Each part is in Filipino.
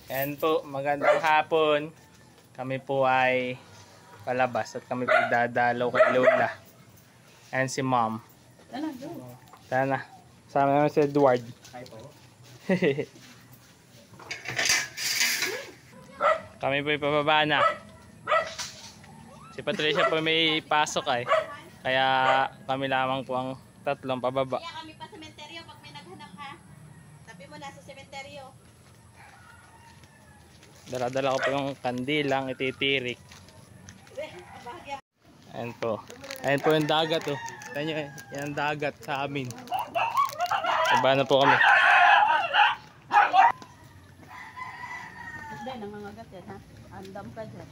Ayan po, magandang hapon. Kami po ay palabas at kami po dadalaw kay Lola. Ayan si Mom. Tana. Sama naman si Edward. Hi po. Kami po ipababa na. Si Patricia po may pasok ay. Kaya kami lamang po ang tatlong pababa. Kaya kami pa sa sementeryo pag may naghanap ha. Sabi mo na sa sementeryo. Dala-dala ko po yung kandilang ititirik. Ayan po. Ayan po yung dagat oh. Tignan nyo eh. Yan ang dagat sa amin. Iba na po kami. Hindi, nangangagat yan ha. Andam ka dyan.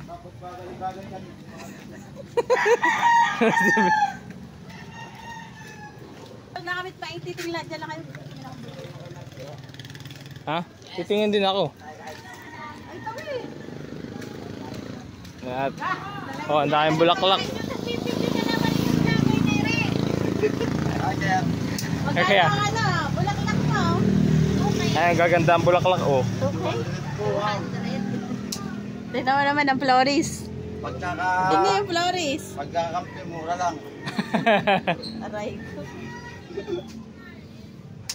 Bakit bagay-bagay yan? Pag nakamit pa, ititingnan dyan lang kayo. Ha? Titingin din ako. Ay, tabi. At, oh, ang daming bulaklak. Kaya, Bulaklak mo. ayan, gaganda ang bulaklak oh. Okay. 200. Tignan mo naman ang floris. Tingnan yung floris. Pagkakampi, mura lang. Aray ko.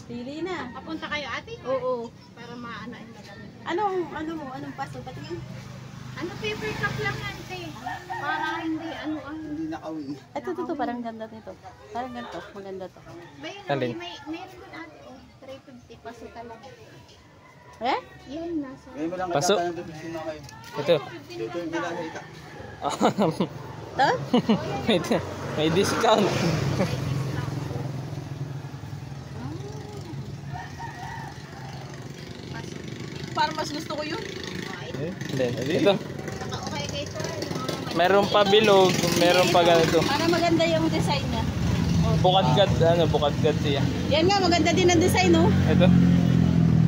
Pili na. Papunta kayo ate? Oo. Para maanain na kami. Anong paso? Patingin. Ano, paper cup lang ante. Para hindi Hindi nakawin. Ito, parang ganda nito. Parang ganito, maganda to. Bayan Alin? mayroon din ate. Oh, 350 paso talaga. Eh? Yan nasa. Ngayon mo lang Paso. katatanong doon sino kayo. Ito. Dito yung ginamita. To? may discount. Parang mas gusto ko yun. Hindi, dito. Saka okay kay sir. Meron pa bilog, meron pa ganito. Parang maganda yung design niya. Bukadkad, bukadkad siya. Yan nga, maganda din ang design, no? Ito.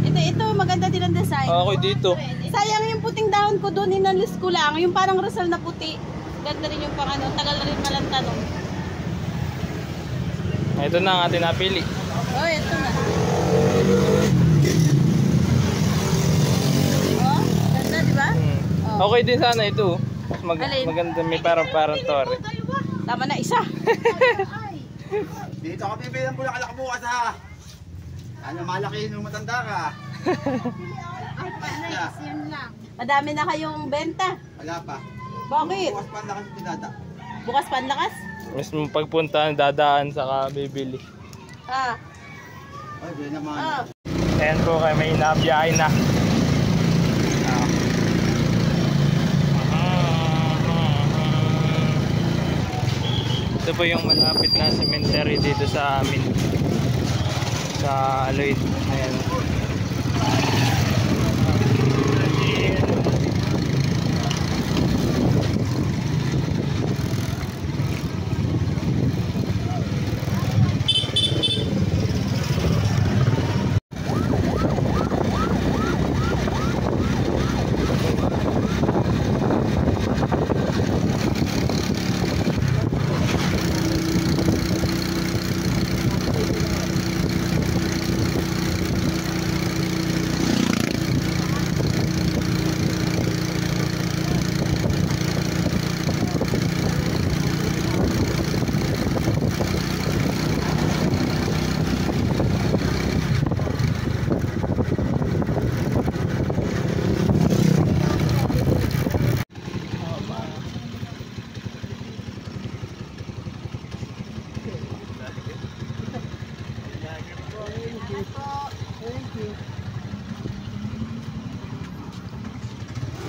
Ito, maganda din ang design. Okay dito. Sayang yung puting dahon ko doon, inalis ko lang. Yung parang Rosal na puti. Ganda rin yung pang ano, tagal na rin malanta nun. Ito na ang ating napili. Oh, ito na. Oh, ganda, di ba? Oh. Okay din sana ito. Alin? Maganda, may parang tore. Tama na, isa. Dito ka bibili ng bulaklak bukas ha. Ano, malaki nung matanda ka. Ay, panayos. Yan lang. Madami na kayong benta. Wala pa. Bakit? Bukas pa na kasi pinada. Bukas pa ang lakas? Mas mong pagpunta, dadaan, saka bibili. Ah. Ay, bili naman. Oh. Ayan po kayo, may nabiyahin na. Ito po yung malapit na cemetery dito sa amin. Sa Aloy. Ayan.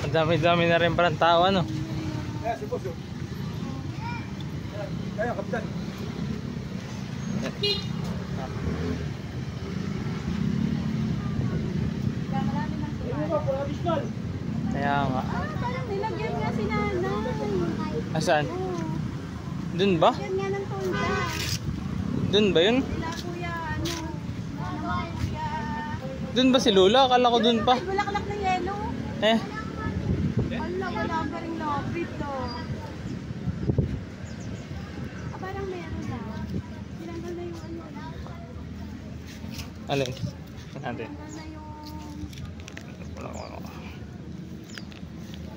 Ang dami-dami na rin parang tao, ano? Kaya, si Boso. Kaya, kapitan. Kaya nga. Parang nilagyan nga si nanay. Asan? Dun ba? Yan nga ng tonda. Dun ba yun? Nila kuya, kuya. Dun ba si Lola? Akala ko dun pa. Ay, bulaklak na yelo. Eh, Wala, wala pa rin lapit to. Parang meron na. Tinanggal na yung ano. Alin? Natin.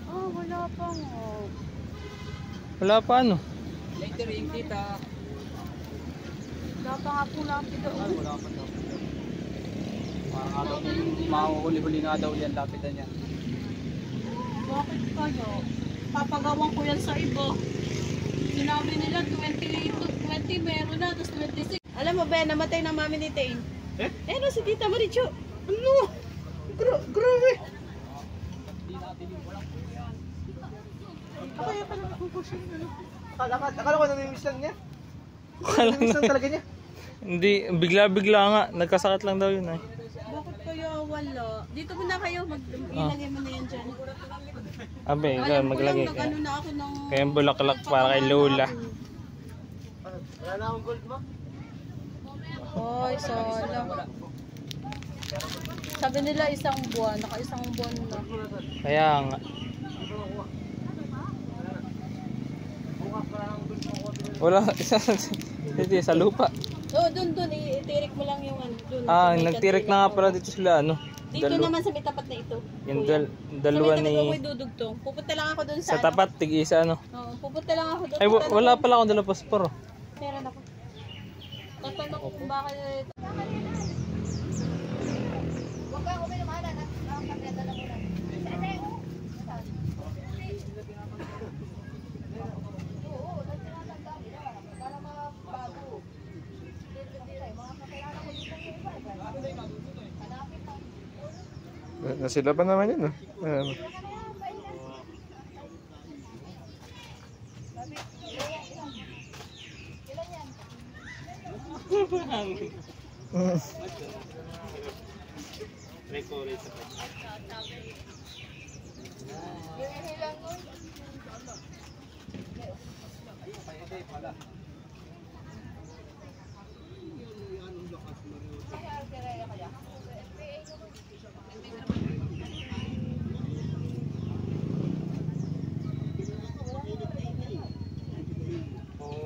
Oh, wala pa nga. Wala pa ano? Later yung tita. Wala pa nga po lapit doon. Wala pa daw. Parang daw, mahuhuli-huli nga daw yan, lapitan yan. Bakit kayo? Papagawan ko yan sa iba. Sinabi nila 20 to 20 meron na, tapos 26. Alam mo ba, namatay na mami ni Tain. Eh? No, si Tita Maricho. Ano? Grabe! Ako yung pala nakukusyon. Akala ko namimiss lang niya. Akala Namimiss lang talaga niya. Hindi, bigla-bigla nga. Nagkasakit lang daw yun eh. Bakit kaya wala? Dito mo na kayo, ilagay mo na yan dyan. Abe, ikaw Alam ko lang, maglagay ka. nag-ano na ako ng... Kaya yung bulaklak para kay Lola. Wala na akong gold mo? Oy, sala. Sabi nila isang buwan, naka-isang buwan na. Kaya nga. Wala, isa sa lupa. Oo, dun, itirik mo lang yung ano, dun. Ah, May nagtirik kandila. na nga pala dito sila, ano? Dito naman sa may tapat na ito. Yung kuya. dalawa Sa may tapat ko ni... may dudugtong. Pupunta lang ako dun sa Sa tapat, tig-isa, ano? Oo, pupunta lang ako dun. Ay, Tatanong wala ko- pala akong dala paspor. Meron ako. Tatanong ko kung bakit... Sila pa naman yun, no?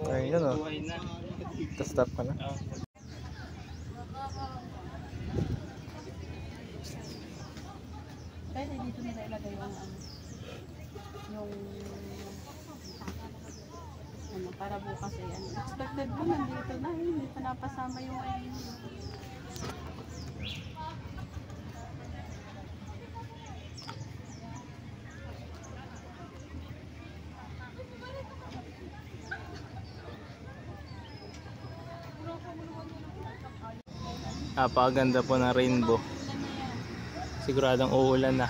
Ay, yun, no? Buhay na. Stop ka na. Pwede dito nila ilagay yung ano. Yung... Ano, para bukas ay ano. Expected mo, nandito na. Hindi pa napasama yung ay... Napakaganda po ng rainbow. Siguradong uulan na.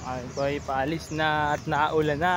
Ay boy, paalis na at naulan na.